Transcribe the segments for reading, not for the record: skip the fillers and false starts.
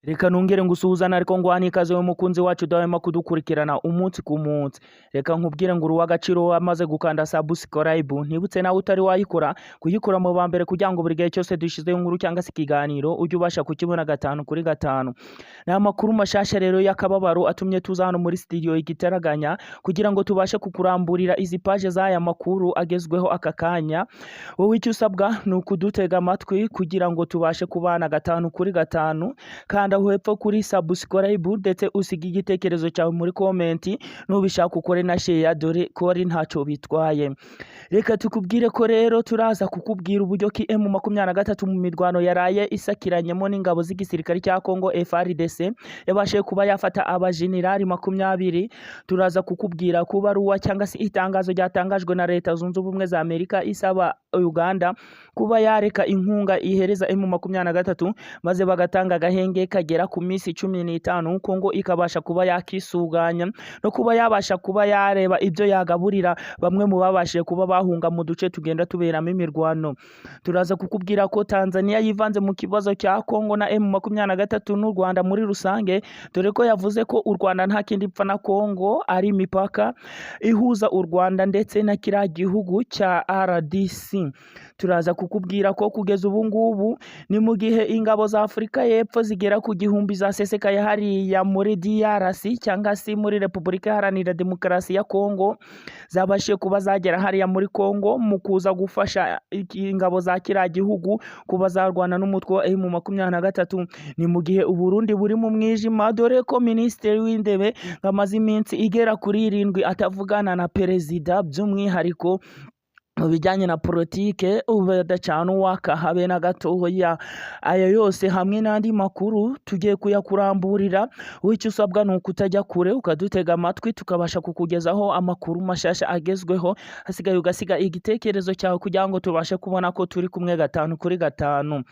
Reka nongere ngusuhuzane ariko nguha ikaze we mukunzi wacu udahwema kudukurikirana umunsi ku munsi. Reka nkubwire ngo uruw'agaciro wamaze gukanda subscribe, ntibutse nawe utari wayikora kuyikora mu ba mbere kugira ngo buri gihe cyose dushizeho inkuru cyangwa se ikiganiro ujye ubasha kukibona 5 kuri 5. Ni amakuru mashasha rero y'akababaro atumye tuza hano muri studio igitaraganya kugira ngo tubashe kukuramburira izi page z'aya makuru agezweho aka kanya. Wowe icyo usabwa ni ukudutega amatwi kugira ngo tubashe kubana 5 kuri 5 kandi aho hepfo kuri subscribe ndetse usige igitekerezo cyawe muri comment nubishaka ukore na share dore ko ari ntaco bitwaye. Reka tukubwire ko rero turaza kukubwira uburyo ki M23 mu mirwano yaraye isakiranyemo n'ingabo z'igisirikare cya Kongo FARDC yabashe kuba yafata abajenerali 20. Turaza kukubwira kuba ruwa cyangwa se itangazo ryatangajwe na leta zunze ubumwe za Amerika isaba Uganda kuba yareka inkunga ihereza M23 maze bagatanga agahenge kagera ku minsi 15 Kongo ikabasha kuba yakisuganya no kuba yabasha kuba yareba ibyo yagaburira bamwe mu babashije kuba bahunga mu duce tugenda tuberamo imirwano. Turaza kukubwira ko Tanzania yivanze mu kibazo cya Kongo na M23 n'u Rwanda muri rusange, dore ko yavuze ko u Rwanda nta kindi pfa na Kongo ari imipaka ihuza u Rwanda ndetse na kiriya gihugu cya RDC. Turaza kukubwira ko kugeza ubu ngubu ni mu gihe ingabo za Afurika y'Epfo zigera ku gihumbi zasesekaye hariya muri DRC cyangwa se muri Repubulika Iharanira Demokarasi ya Kongo zabashije kuba zagera hariya muri Kongo mu kuza gufasha ingabo za kiriya gihugu kuba zarwana n'umutwe wa M23. Ni mu gihe u Burundi buri mu mwijima, dore ko Minisitiri w'Intebe ngamaze iminsi igera kuri 7 atavugana na perezida by'umwihariko mu bijyanye na politike ubadacana waka habe na gatoya. Aya yose hamwe n'andi makuru tugiye kuyakuramburira. Wicyo usabwa ni ukutajya kure ukadutega amatwi tukabasha kukugezaho amakuru mashasha agezweho, hasigaye ugasiga igitekerezo cyawe kugira ngo tubashe kubona ko turi kumwe 5 kuri 5.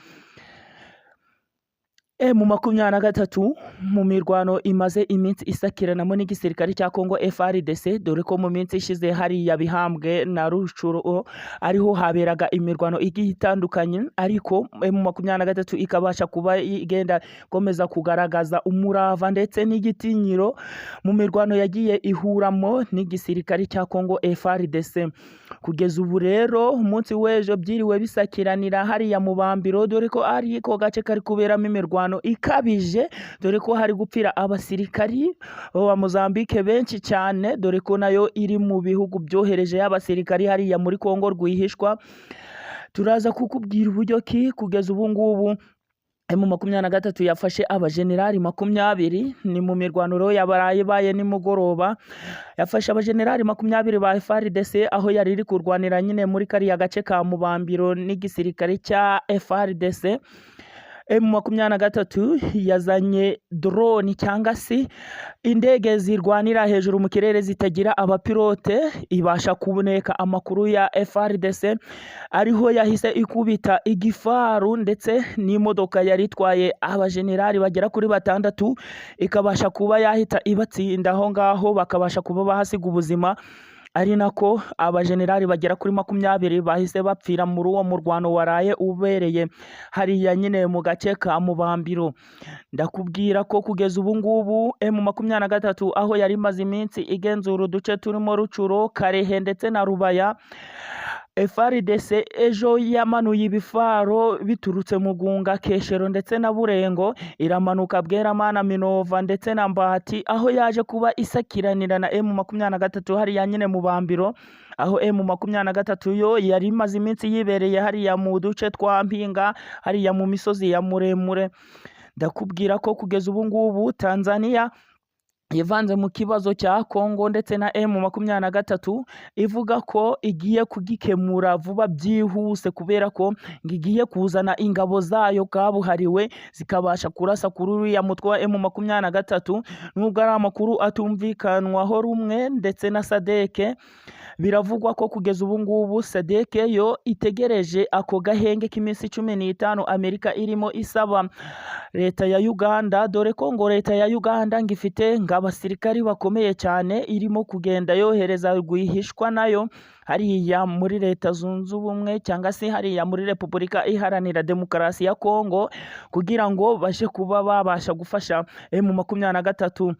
M23 mu mirwano imaze iminsi isakiranamo n'igisirikare cya Kongo FARDC, dore ko mu minsi ishize hari yabihambwe na Rucuro ariho haberaga imirwano igiye itandukanye, ariko M23 ikabasha kuba igenda komeza kugaragaza umurava ndetse n'igitinyiro mu mirwano yagiye ihuramo n'igisirikare cya Kongo FARDC. Kugeza ubu rero umunsi w'ejo byiriwe bisakiranira hariya mu Bambiro, dore ko ari ko gace kari kuberamo imirwano ikabije, dore ko hari gupfira abasirikari wa Mozambique benshi cyane, dore ko nayo iri mu bihugu byohereje y'abasirikari hariya muri Kongo rwihishwa. Turaza kukubwira uburyo ki kugeza ubu ngubu M23 yafashe abajenerali 20. Ni mu mirwano ro yabaye nimugoroba yafashe abajenerali 20 ba FARDC aho yari iri kurwanira nyine muri kariya gace ka Mubambiro n'igisirikare cya FARDC. M23 yazanye drone cyangwa se indege zirwanira hejuru mu kirere zitagira abapilote, ibasha kuboneka amakuru ya FARDC ariho yahise ikubita igifaru ndetse n'imodoka yari itwaye abajenerali bagera kuri 6 ikabasha kuba yahita ibatsinda aho ngaho bakabasha kuba bahasiga ubuzima, ari nako abajenerali bagera kuri 20 bahise bapfira muri uwo murwano waraye ubereye hariya nyine mu gace ka Mubambiro. Ndakubwira ko kugeza ubu ngubu M23 aho yari maze iminsi igenzura uduce turimo Rucuro, Karehe ndetse na Rubaya, FARDC ejo yamanuye ibifaro biturutse mu Gunga, Keshero ndetse na Burengo, iramanuka Bweramana, Minova ndetse na Mbati aho yaje kuba isakiranira na M23 hariya nyine mu Bambiro, aho M23 yo yari imaze iminsi yibereye hariya mu duce twa Mpinga hariya mu misozi ya Muremure. Ndakubwira ko kugeza ubu ngubu Tanzania yivanze mu kibazo cya Kongo ndetse na M23 ivuga ko igiye kugikemura vuba byihuse, kubera ko ngigiye kuzana ingabo zayo kabuhariwe zikabasha kurasa kuri uriya mutwe wa M23, nubwo ari amakuru atumvikanwaho rumwe ndetse na Sadeke biravugwa ko kugeza ubu ngubu SADC yo itegereje ako gahenge k'iminsi 15 Amerika irimo isaba leta ya Uganda, dore ko ngo leta ya Uganda ngifite ng'abasirikari bakomeye cyane irimo kugenda yohereza rwihishwa nayo hariya muri Leta Zunze Ubumwe cyangwa se hariya muri Repubulika Iharanira Demokarasi ya Kongo kugira ngo bashe kuba babasha gufasha M23.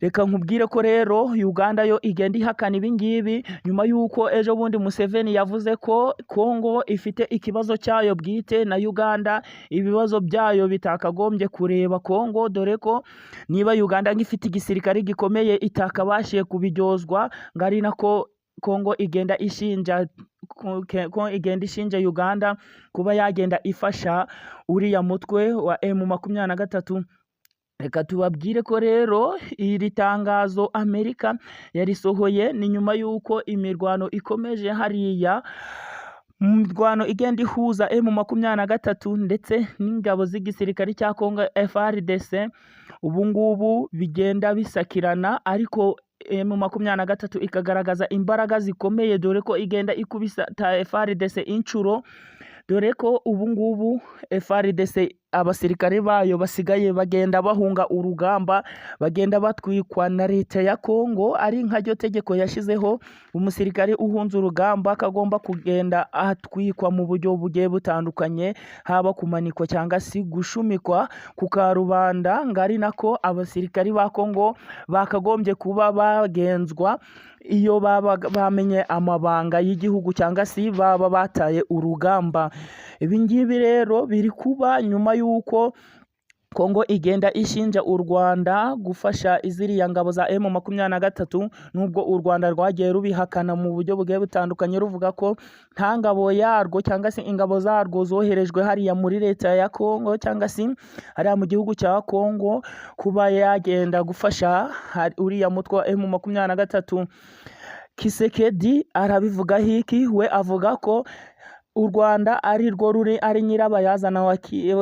Reka nkubwire ko rero Uganda yo igenda ihakana ibingibi nyuma y'uko ejo bundi Museveni yavuze ko Kongo ifite ikibazo cyayo bwite na Uganda ibibazo byayo bitakagombye kureba Kongo, dore ko niba Uganda ngifite igisirikare gikomeye itakabashiye kubiryozwa ngari nako Kongo igenda ishinja Uganda kuba yagenda ifasha uriya mutwe wa M23. Reka tubabwire ko rero iri tangazo Amerika yarisohoye ni nyuma y'uko imirwano ikomeje hariya, mirwano igenda ihuza M23 ndetse n'ingabo z'igisirikare cya Kongo FARDC ubu ngubu bigenda bisakirana, ariko M23 ikagaragaza imbaraga zikomeye dore ko igenda ikubisa FARDC inshuro, dore ko ubu ngubu FARDC abasirikare bayo basigaye bagenda bahunga urugamba, bagenda batwikwa na leta ya Kongo. Ari nk'iryo tegeko yashizeho, umusirikare uhunze urugamba akagomba kugenda atwikwa mu buryo bugiye butandukanye, haba kumanikwa cyangwa se gushumikwa ku karubanda, ngari nako abasirikari ba Kongo bakagombye kuba bagenzwa iyo baba bamenye amabanga y'igihugu cyangwa se baba bataye urugamba. Ibi ngibi rero biri kuba nyuma y'uko Kongo igenda ishinja u Rwanda gufasha iziriya ngabo za M23, nubwo u Rwanda rwagiye rubihakana mu buryo bugiye butandukanye ruvuga ko nta ngabo yarwo cyangwa se ingabo zarwo zoherejwe hariya muri leta ya Kongo cyangwa se hariya mu gihugu cya Kongo kuba yagenda gufasha uriya mutwe wa M23. Kisekedi arabivuga hiki, we avuga ko u Rwanda ari nyirabayazana wa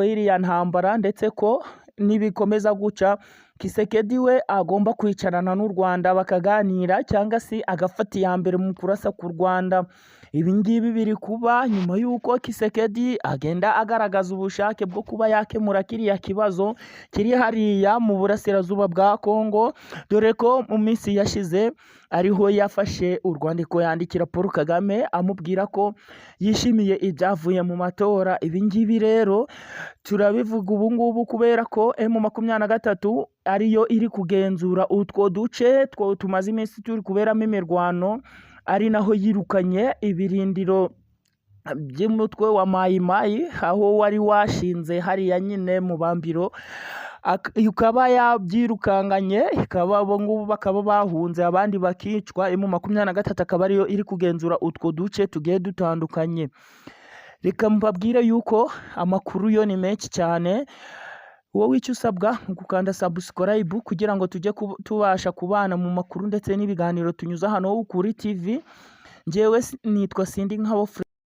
iriya ntambara, ndetse ko nibikomeza guca Kisekedi we agomba kwicarana n'u Rwanda bakaganira cyangwa se agafata iya mbere mu kurasa ku Rwanda. Ibi ngibi biri kuba nyuma y'uko Kisekedi agenda agaragaza ubushake bwo kuba yakemura kiriya kibazo kiri hariya mu burasirazuba bwa Kongo, dore ko mu minsi yashize ariho yafashe urwandiko yandikira Paul Kagame amubwira ko yishimiye ibyavuye mu matora. Ibi ngibi rero turabivuga ubu ngubu kubera ko M23 ariyo iri kugenzura utwo duce tumaze iminsi turi kuberamo imirwano, ari naho yirukanye ibirindiro by'umutwe wa Mai Mai aho wari washinze hariya nyine mu Bambiro, ukaba yabyirukanganye, ikaba abo ngubu bakaba bahunze abandi bakicwa. M23 akaba ariyo iri kugenzura utwo duce tugiye dutandukanye. Reka mbabwire yuko amakuru yo ni menshi cyane, wowe icyo usabwa gukanda subscribe kugira ngo tujye tubasha kubana mu makuru ndetse n'ibiganiro tunyuza hano kuri TV. Njyewe nitwa Sindi Nkabo.